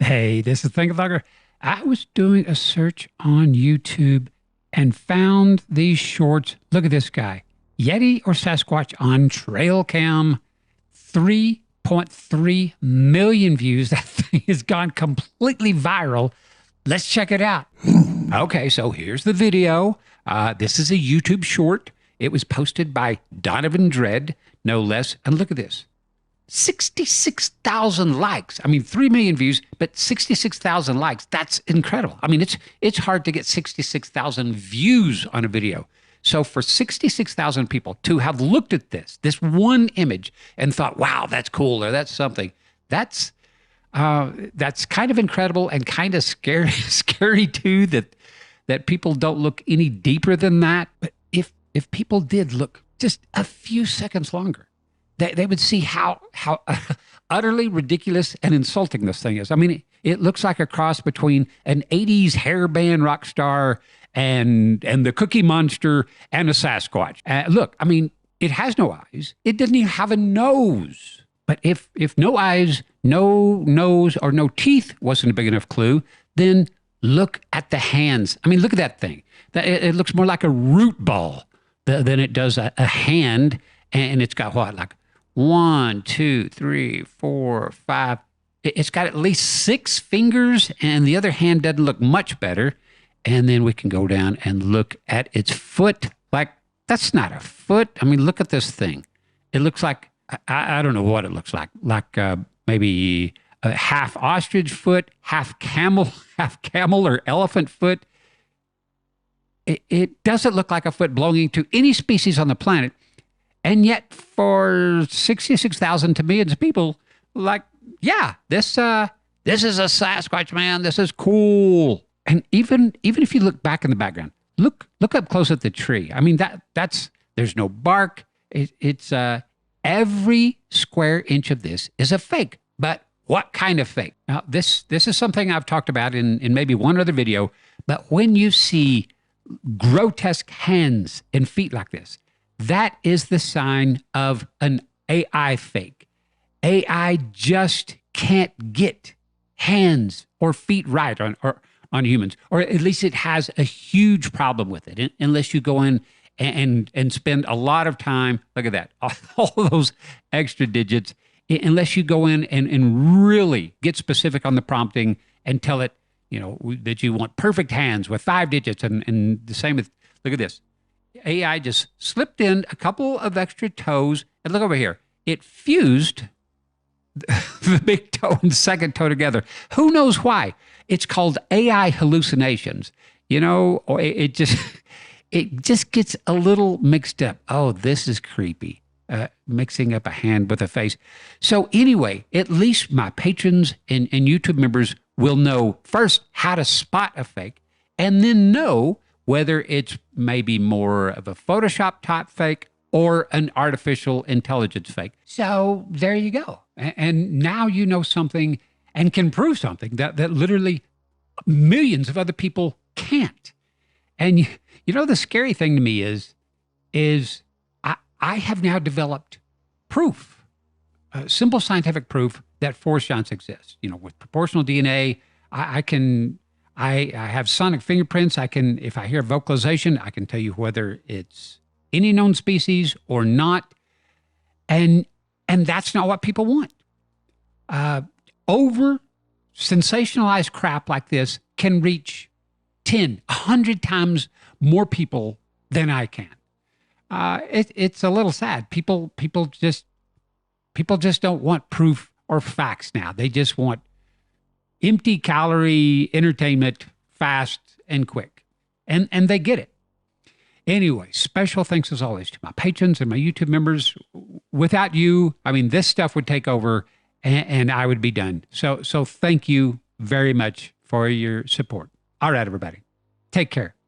Hey, this is ThinkerThunker. I was doing a search on YouTube and found these shorts. Look at this guy. Yeti or Sasquatch on Trailcam. 3.3 million views. That thing has gone completely viral. Let's check it out. Okay, so here's the video. This is a YouTube short. It was posted by Donovan Dredd, no less. And look at this. 66,000 likes. I mean, 3 million views, but 66,000 likes. That's incredible. I mean, it's hard to get 66,000 views on a video. So for 66,000 people to have looked at this one image and thought, wow, that's cool, or that's something, that's kind of incredible and kind of scary, scary too, that people don't look any deeper than that. But if people did look just a few seconds longer, they would see how utterly ridiculous and insulting this thing is. I mean, it looks like a cross between an 80s hair band rock star and the Cookie Monster and a Sasquatch. Look, I mean, it has no eyes. It doesn't even have a nose. But if no eyes, no nose, or no teeth wasn't a big enough clue, then look at the hands. I mean, look at that thing. It looks more like a root ball than it does a hand. And it's got what, like 1, 2, 3, 4, 5. It's got at least 6 fingers, and the other hand doesn't look much better. And then we can go down and look at its foot. Like, that's not a foot. I mean, look at this thing. It looks like, I don't know what it looks like maybe a half ostrich foot, half camel or elephant foot. It doesn't look like a foot belonging to any species on the planet. And yet for 66,000 to millions of people, like, yeah, this is a Sasquatch, man. This is cool. And even if you look back in the background, look up close at the tree. I mean, there's no bark. It's every square inch of this is a fake. But what kind of fake? Now, this is something I've talked about in maybe one other video. But when you see grotesque hands and feet like this, that is the sign of an AI fake. AI just can't get hands or feet right on humans, or at least it has a huge problem with it, unless you go in and spend a lot of time. Look at that, all those extra digits. Unless you go in and really get specific on the prompting and tell it, that you want perfect hands with 5 digits, and the same with, look at this. AI just slipped in a couple of extra toes, and look over here. It fused the big toe and the second toe together. Who knows why? It's called AI hallucinations, or it just gets a little mixed up. Oh, this is creepy. Mixing up a hand with a face. So anyway, at least my patrons and YouTube members will know first how to spot a fake, and then know whether it's maybe more of a Photoshop type fake or an artificial intelligence fake. So there you go. And now you know something and can prove something that literally millions of other people can't. And the scary thing to me is I have now developed proof, simple scientific proof that forest giants exist. With proportional DNA, I have sonic fingerprints. If I hear vocalization, I can tell you whether it's any known species or not. And that's not what people want. Over sensationalized crap like this can reach 10, 100 times more people than I can. It's a little sad. People just don't want proof or facts now. They just want empty calorie entertainment, fast and quick. And they get it. Anyway, special thanks as always to my patrons and my YouTube members. Without you, I mean, this stuff would take over and I would be done. So thank you very much for your support. All right, everybody. Take care.